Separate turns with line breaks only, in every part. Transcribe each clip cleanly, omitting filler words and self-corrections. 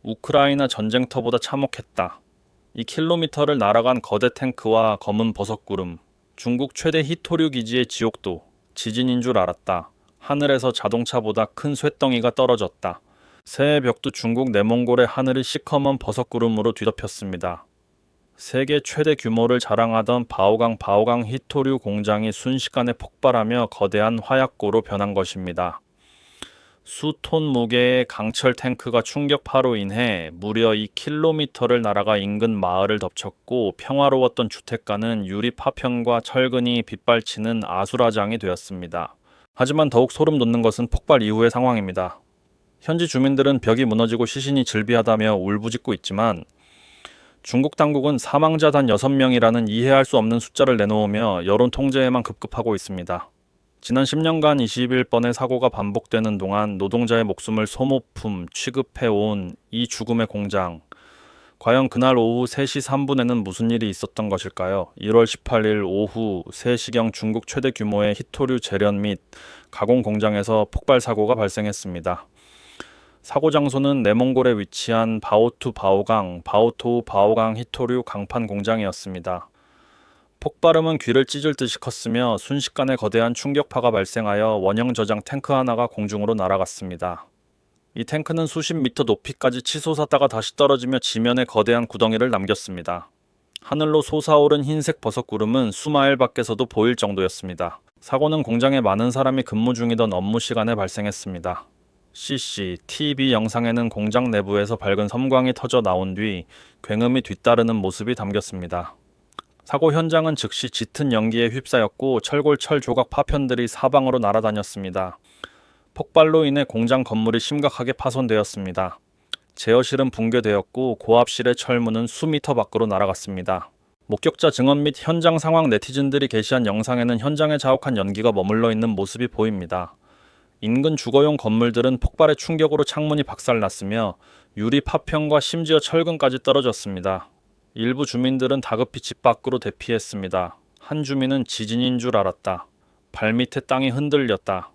우크라이나 전쟁터보다 참혹했다. 2km를 날아간 거대 탱크와 검은 버섯구름. 중국 최대 히토류 기지의 지옥도. 지진인 줄 알았다. 하늘에서 자동차보다 큰 쇳덩이가 떨어졌다. 새해 벽도 중국 내몽골의 하늘이 시커먼 버섯구름으로 뒤덮였습니다. 세계 최대 규모를 자랑하던 바오강 히토류 공장이 순식간에 폭발하며 거대한 화약고로 변한 것입니다. 수톤 무게의 강철 탱크가 충격파로 인해 무려 2km를 날아가 인근 마을을 덮쳤고, 평화로웠던 주택가는 유리 파편과 철근이 빗발치는 아수라장이 되었습니다. 하지만 더욱 소름 돋는 것은 폭발 이후의 상황입니다. 현지 주민들은 벽이 무너지고 시신이 즐비하다며 울부짖고 있지만, 중국 당국은 사망자 단 6명이라는 이해할 수 없는 숫자를 내놓으며 여론 통제에만 급급하고 있습니다. 지난 10년간 21번의 사고가 반복되는 동안 노동자의 목숨을 소모품 취급해온 이 죽음의 공장. 과연 그날 오후 3시 3분에는 무슨 일이 있었던 것일까요? 1월 18일 오후 3시경 중국 최대 규모의 히토류 재련 및 가공 공장에서 폭발 사고가 발생했습니다. 사고 장소는 내몽골에 위치한 바오토우 바오강 히토류 강판 공장이었습니다. 폭발음은 귀를 찢을 듯이 컸으며 순식간에 거대한 충격파가 발생하여 원형 저장 탱크 하나가 공중으로 날아갔습니다. 이 탱크는 수십 미터 높이까지 치솟았다가 다시 떨어지며 지면에 거대한 구덩이를 남겼습니다. 하늘로 솟아오른 흰색 버섯구름은 수마일 밖에서도 보일 정도였습니다. 사고는 공장에 많은 사람이 근무 중이던 업무 시간에 발생했습니다. CCTV 영상에는 공장 내부에서 밝은 섬광이 터져 나온 뒤 굉음이 뒤따르는 모습이 담겼습니다. 사고 현장은 즉시 짙은 연기에 휩싸였고 철골철 조각 파편들이 사방으로 날아다녔습니다. 폭발로 인해 공장 건물이 심각하게 파손되었습니다. 제어실은 붕괴되었고 고압실의 철문은 수미터 밖으로 날아갔습니다. 목격자 증언 및 현장 상황 네티즌들이 게시한 영상에는 현장에 자욱한 연기가 머물러 있는 모습이 보입니다. 인근 주거용 건물들은 폭발의 충격으로 창문이 박살났으며 유리 파편과 심지어 철근까지 떨어졌습니다. 일부 주민들은 다급히 집 밖으로 대피했습니다. 한 주민은 지진인 줄 알았다. 발밑에 땅이 흔들렸다.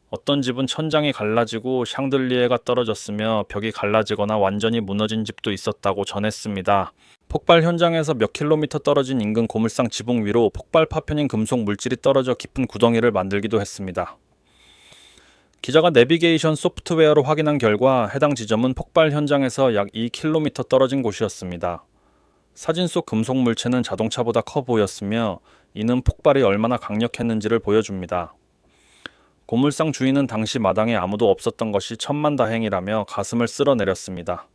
어떤 집은 천장이 갈라지고 샹들리에가 떨어졌으며 벽이 갈라지거나 완전히 무너진 집도 있었다고 전했습니다. 폭발 현장에서 몇 킬로미터 떨어진 인근 고물상 지붕 위로 폭발 파편인 금속 물질이 떨어져 깊은 구덩이를 만들기도 했습니다. 기자가 내비게이션 소프트웨어로 확인한 결과 해당 지점은 폭발 현장에서 약 2km 떨어진 곳이었습니다. 사진 속 금속 물체는 자동차보다 커 보였으며 이는 폭발이 얼마나 강력했는지를 보여줍니다. 고물상 주인은 당시 마당에 아무도 없었던 것이 천만다행이라며 가슴을 쓸어내렸습니다.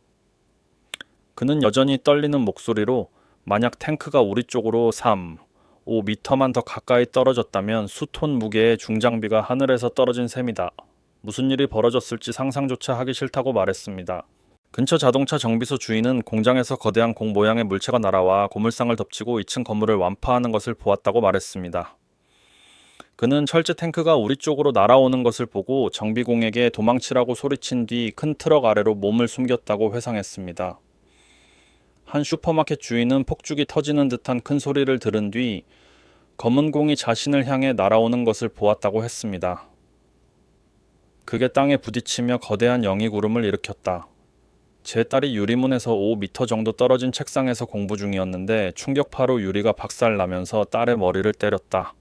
그는 여전히 떨리는 목소리로 만약 탱크가 우리 쪽으로 5m만 더 가까이 떨어졌다면 수톤 무게의 중장비가 하늘에서 떨어진 셈이다. 무슨 일이 벌어졌을지 상상조차 하기 싫다고 말했습니다. 근처 자동차 정비소 주인은 공장에서 거대한 공 모양의 물체가 날아와 고물상을 덮치고 2층 건물을 완파하는 것을 보았다고 말했습니다. 그는 철제 탱크가 우리 쪽으로 날아오는 것을 보고 정비공에게 도망치라고 소리친 뒤 큰 트럭 아래로 몸을 숨겼다고 회상했습니다. 한 슈퍼마켓 주인은 폭죽이 터지는 듯한 큰 소리를 들은 뒤 검은 공이 자신을 향해 날아오는 것을 보았다고 했습니다. 그게 땅에 부딪히며 거대한 영이 구름을 일으켰다. 제 딸이 유리문에서 5m 정도 떨어진 책상에서 공부 중이었는데 충격파로 유리가 박살나면서 딸의 머리를 때렸다.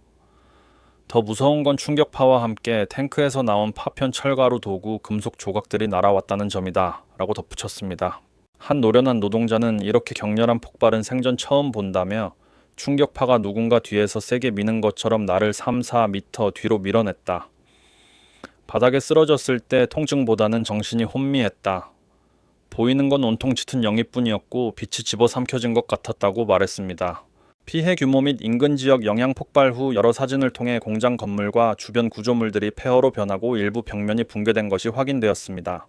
더 무서운 건 충격파와 함께 탱크에서 나온 파편 철가루 도구, 금속 조각들이 날아왔다는 점이다 라고 덧붙였습니다. 한 노련한 노동자는 이렇게 격렬한 폭발은 생전 처음 본다며 충격파가 누군가 뒤에서 세게 미는 것처럼 나를 3-4m 뒤로 밀어냈다. 바닥에 쓰러졌을 때 통증보다는 정신이 혼미했다. 보이는 건 온통 짙은 영입뿐이었고 빛이 집어삼켜진 것 같았다고 말했습니다. 피해 규모 및 인근 지역 영향 폭발 후 여러 사진을 통해 공장 건물과 주변 구조물들이 폐허로 변하고 일부 벽면이 붕괴된 것이 확인되었습니다.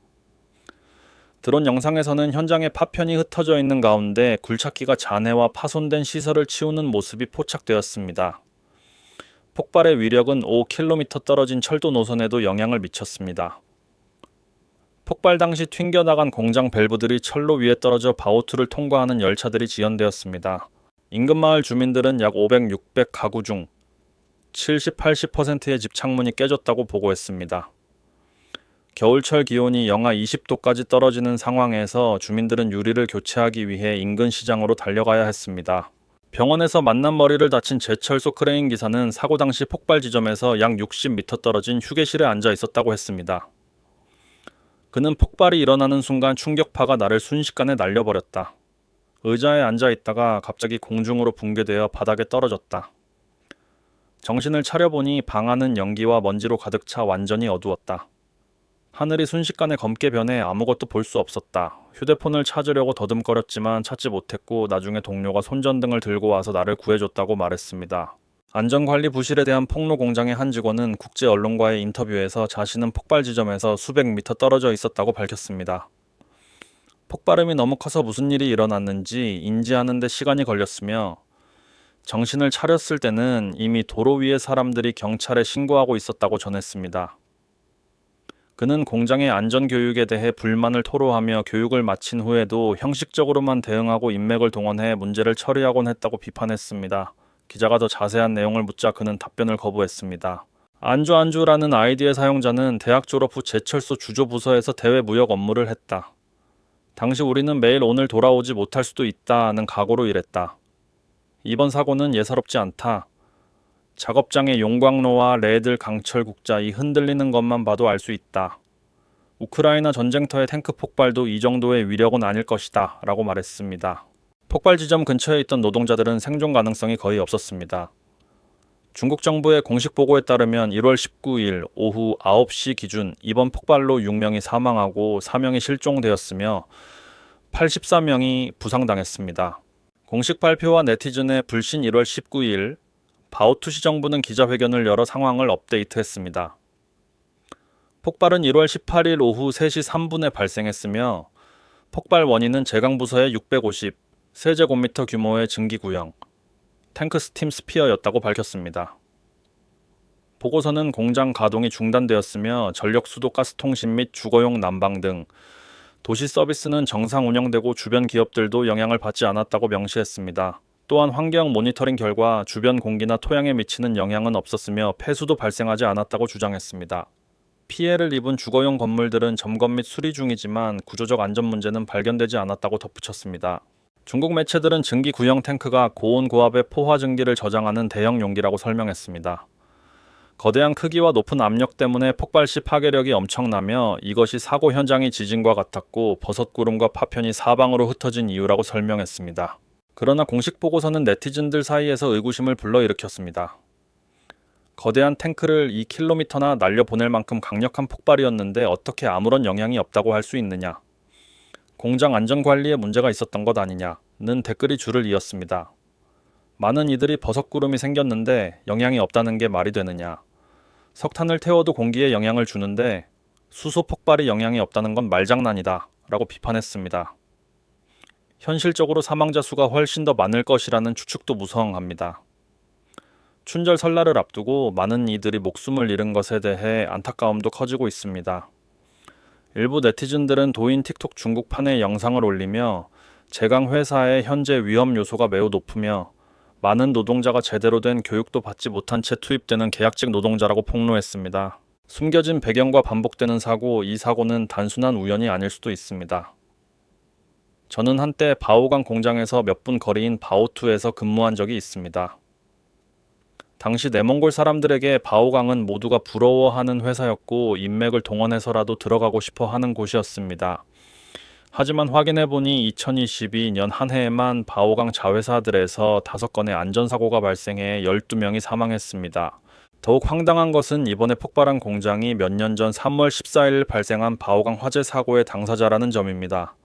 드론 영상에서는 현장에 파편이 흩어져 있는 가운데 굴착기가 잔해와 파손된 시설을 치우는 모습이 포착되었습니다. 폭발의 위력은 5km 떨어진 철도 노선에도 영향을 미쳤습니다. 폭발 당시 튕겨나간 공장 밸브들이 철로 위에 떨어져 바오투를 통과하는 열차들이 지연되었습니다. 인근 마을 주민들은 약 500-600 가구 중 70-80%의 집 창문이 깨졌다고 보고했습니다. 겨울철 기온이 영하 20도까지 떨어지는 상황에서 주민들은 유리를 교체하기 위해 인근 시장으로 달려가야 했습니다. 병원에서 만난 머리를 다친 제철소 크레인 기사는 사고 당시 폭발 지점에서 약 60m 떨어진 휴게실에 앉아 있었다고 했습니다. 그는 폭발이 일어나는 순간 충격파가 나를 순식간에 날려버렸다. 의자에 앉아 있다가 갑자기 공중으로 붕괴되어 바닥에 떨어졌다. 정신을 차려보니 방 안은 연기와 먼지로 가득 차 완전히 어두웠다. 하늘이 순식간에 검게 변해 아무것도 볼 수 없었다. 휴대폰을 찾으려고 더듬거렸지만 찾지 못했고 나중에 동료가 손전등을 들고 와서 나를 구해줬다고 말했습니다. 안전관리 부실에 대한 폭로 공장의 한 직원은 국제 언론과의 인터뷰에서 자신은 폭발 지점에서 수백 미터 떨어져 있었다고 밝혔습니다. 폭발음이 너무 커서 무슨 일이 일어났는지 인지하는 데 시간이 걸렸으며 정신을 차렸을 때는 이미 도로 위의 사람들이 경찰에 신고하고 있었다고 전했습니다. 그는 공장의 안전교육에 대해 불만을 토로하며 교육을 마친 후에도 형식적으로만 대응하고 인맥을 동원해 문제를 처리하곤 했다고 비판했습니다. 기자가 더 자세한 내용을 묻자 그는 답변을 거부했습니다. 안주라는 아이디의 사용자는 대학 졸업 후 제철소 주조부서에서 대외 무역 업무를 했다. 당시 우리는 매일 오늘 돌아오지 못할 수도 있다는 각오로 일했다. 이번 사고는 예사롭지 않다. 작업장의 용광로와 레들 강철 국자 이 흔들리는 것만 봐도 알 수 있다. 우크라이나 전쟁터의 탱크 폭발도 이 정도의 위력은 아닐 것이다 라고 말했습니다. 폭발 지점 근처에 있던 노동자들은 생존 가능성이 거의 없었습니다. 중국 정부의 공식 보고에 따르면 1월 19일 오후 9시 기준 이번 폭발로 6명이 사망하고 4명이 실종되었으며 84명이 부상당했습니다. 공식 발표와 네티즌의 불신 1월 19일 바오투시 정부는 기자회견을 열어 상황을 업데이트했습니다. 폭발은 1월 18일 오후 3시 3분에 발생했으며 폭발 원인은 제강부서의 650 세제곱미터 규모의 증기구형 탱크 스팀 스피어였다고 밝혔습니다. 보고서는 공장 가동이 중단되었으며 전력 수도 가스통신 및 주거용 난방 등 도시 서비스는 정상 운영되고 주변 기업들도 영향을 받지 않았다고 명시했습니다. 또한 환경 모니터링 결과 주변 공기나 토양에 미치는 영향은 없었으며 폐수도 발생하지 않았다고 주장했습니다. 피해를 입은 주거용 건물들은 점검 및 수리 중이지만 구조적 안전 문제는 발견되지 않았다고 덧붙였습니다. 중국 매체들은 증기 구형 탱크가 고온 고압의 포화 증기를 저장하는 대형 용기라고 설명했습니다. 거대한 크기와 높은 압력 때문에 폭발 시 파괴력이 엄청나며 이것이 사고 현장이 지진과 같았고 버섯구름과 파편이 사방으로 흩어진 이유라고 설명했습니다. 그러나 공식 보고서는 네티즌들 사이에서 의구심을 불러일으켰습니다. 거대한 탱크를 2km나 날려보낼 만큼 강력한 폭발이었는데 어떻게 아무런 영향이 없다고 할 수 있느냐? 공장 안전관리에 문제가 있었던 것 아니냐는 댓글이 줄을 이었습니다. 많은 이들이 버섯구름이 생겼는데 영향이 없다는 게 말이 되느냐? 석탄을 태워도 공기에 영향을 주는데 수소 폭발이 영향이 없다는 건 말장난이다 라고 비판했습니다. 현실적으로 사망자 수가 훨씬 더 많을 것이라는 추측도 무성합니다. 춘절 설날을 앞두고 많은 이들이 목숨을 잃은 것에 대해 안타까움도 커지고 있습니다. 일부 네티즌들은 도인 틱톡 중국판의 영상을 올리며 제강 회사의 현재 위험 요소가 매우 높으며 많은 노동자가 제대로 된 교육도 받지 못한 채 투입되는 계약직 노동자라고 폭로했습니다. 숨겨진 배경과 반복되는 사고, 이 사고는 단순한 우연이 아닐 수도 있습니다. 저는 한때 바오강 공장에서 몇 분 거리인 바오투에서 근무한 적이 있습니다. 당시 내몽골 사람들에게 바오강은 모두가 부러워하는 회사였고 인맥을 동원해서라도 들어가고 싶어 하는 곳이었습니다. 하지만 확인해보니 2022년 한 해에만 바오강 자회사들에서 5건의 안전사고가 발생해 12명이 사망했습니다. 더욱 황당한 것은 이번에 폭발한 공장이 몇 년 전 3월 14일 발생한 바오강 화재 사고의 당사자라는 점입니다.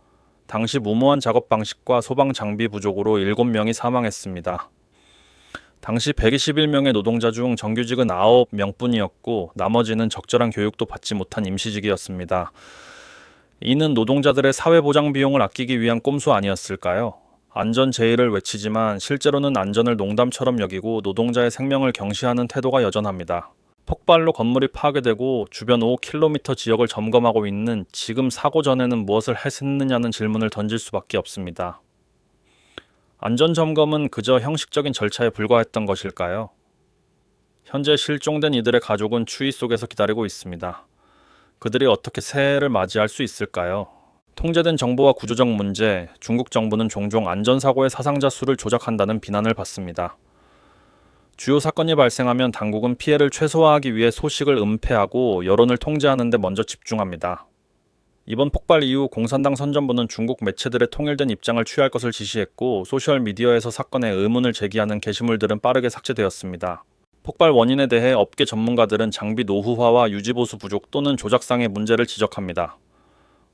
당시 무모한 작업 방식과 소방 장비 부족으로 7명이 사망했습니다. 당시 121명의 노동자 중 정규직은 9명뿐이었고 나머지는 적절한 교육도 받지 못한 임시직이었습니다. 이는 노동자들의 사회보장 비용을 아끼기 위한 꼼수 아니었을까요? 안전 제의를 외치지만 실제로는 안전을 농담처럼 여기고 노동자의 생명을 경시하는 태도가 여전합니다. 폭발로 건물이 파괴되고 주변 5km 지역을 점검하고 있는 지금 사고 전에는 무엇을 했느냐는 질문을 던질 수밖에 없습니다. 안전점검은 그저 형식적인 절차에 불과했던 것일까요? 현재 실종된 이들의 가족은 추위 속에서 기다리고 있습니다. 그들이 어떻게 새해를 맞이할 수 있을까요? 통제된 정보와 구조적 문제, 중국 정부는 종종 안전사고의 사상자 수를 조작한다는 비난을 받습니다. 주요 사건이 발생하면 당국은 피해를 최소화하기 위해 소식을 은폐하고 여론을 통제하는 데 먼저 집중합니다. 이번 폭발 이후 공산당 선전부는 중국 매체들의 통일된 입장을 취할 것을 지시했고 소셜미디어에서 사건에 의문을 제기하는 게시물들은 빠르게 삭제되었습니다. 폭발 원인에 대해 업계 전문가들은 장비 노후화와 유지보수 부족 또는 조작상의 문제를 지적합니다.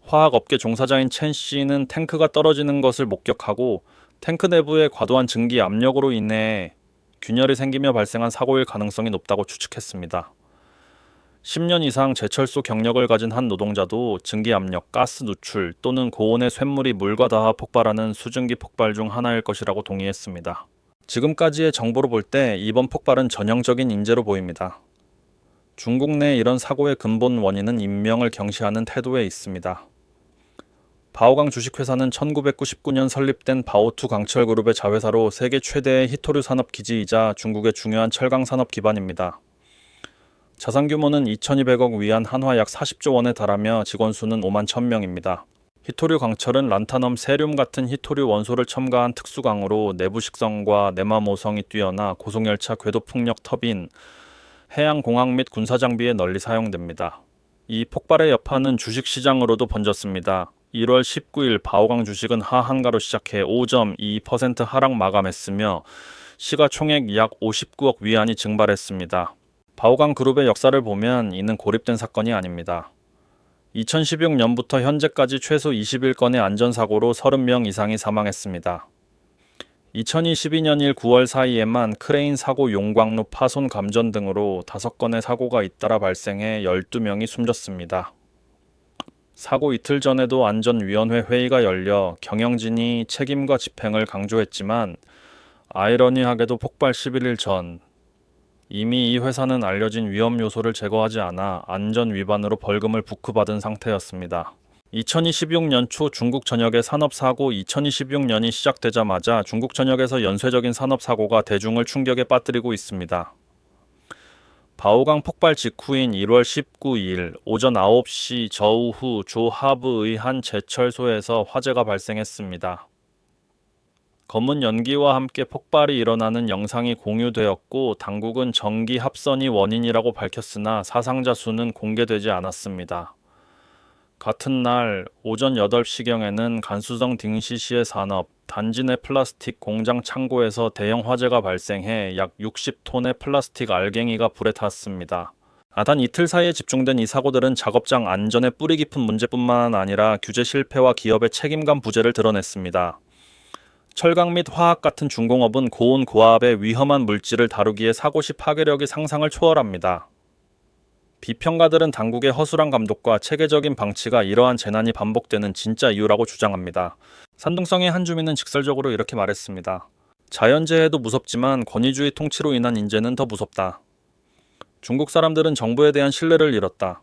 화학업계 종사자인 첸 씨는 탱크가 떨어지는 것을 목격하고 탱크 내부의 과도한 증기 압력으로 인해 균열이 생기며 발생한 사고일 가능성이 높다고 추측했습니다. 10년 이상 제철소 경력을 가진 한 노동자도 증기 압력, 가스 누출 또는 고온의 쇳물이 물과 닿아 폭발하는 수증기 폭발 중 하나일 것이라고 동의했습니다. 지금까지의 정보로 볼 때 이번 폭발은 전형적인 인재로 보입니다. 중국 내 이런 사고의 근본 원인은 인명을 경시하는 태도에 있습니다. 바오강 주식회사는 1999년 설립된 바오투 강철그룹의 자회사로 세계 최대의 히토류 산업 기지이자 중국의 중요한 철강 산업 기반입니다. 자산 규모는 2,200억 위안 한화 약 40조 원에 달하며 직원 수는 5만 1,000명입니다. 히토류 강철은 란타넘, 세륨 같은 히토류 원소를 첨가한 특수강으로 내부 식성과 내마 모성이 뛰어나 고속열차 궤도 풍력 터빈, 해양 공학 및 군사 장비에 널리 사용됩니다. 이 폭발의 여파는 주식시장으로도 번졌습니다. 1월 19일 바오강 주식은 하한가로 시작해 5.2% 하락 마감했으며 시가총액 약 59억 위안이 증발했습니다. 바오강 그룹의 역사를 보면 이는 고립된 사건이 아닙니다. 2016년부터 현재까지 최소 21건의 안전사고로 30명 이상이 사망했습니다. 2022년 1 9월 사이에만 크레인 사고, 용광로 파손 감전 등으로 5건의 사고가 잇따라 발생해 12명이 숨졌습니다. 사고 이틀 전에도 안전위원회 회의가 열려 경영진이 책임과 집행을 강조했지만 아이러니하게도 폭발 11일 전 이미 이 회사는 알려진 위험 요소를 제거하지 않아 안전 위반으로 벌금을 부과받은 상태였습니다. 2026년 초 중국 전역의 산업사고 2026년이 시작되자마자 중국 전역에서 연쇄적인 산업사고가 대중을 충격에 빠뜨리고 있습니다. 바오강 폭발 직후인 1월 19일 오전 9시 저우후 조하브의 한 제철소에서 화재가 발생했습니다. 검은 연기와 함께 폭발이 일어나는 영상이 공유되었고 당국은 전기 합선이 원인이라고 밝혔으나 사상자 수는 공개되지 않았습니다. 같은 날 오전 8시경에는 간수성 딩시시의 산업, 단지 내 플라스틱 공장 창고에서 대형 화재가 발생해 약 60톤의 플라스틱 알갱이가 불에 탔습니다. 단 이틀 사이에 집중된 이 사고들은 작업장 안전의 뿌리 깊은 문제뿐만 아니라 규제 실패와 기업의 책임감 부재를 드러냈습니다. 철강 및 화학 같은 중공업은 고온 고압의 위험한 물질을 다루기에 사고 시 파괴력이 상상을 초월합니다. 비평가들은 당국의 허술한 감독과 체계적인 방치가 이러한 재난이 반복되는 진짜 이유라고 주장합니다. 산둥성의 한 주민은 직설적으로 이렇게 말했습니다. 자연재해도 무섭지만 권위주의 통치로 인한 인재는 더 무섭다. 중국 사람들은 정부에 대한 신뢰를 잃었다.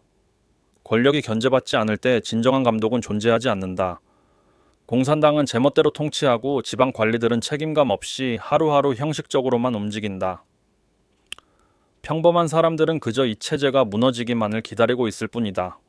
권력이 견제받지 않을 때 진정한 감독은 존재하지 않는다. 공산당은 제멋대로 통치하고 지방 관리들은 책임감 없이 하루하루 형식적으로만 움직인다. 평범한 사람들은 그저 이 체제가 무너지기만을 기다리고 있을 뿐이다.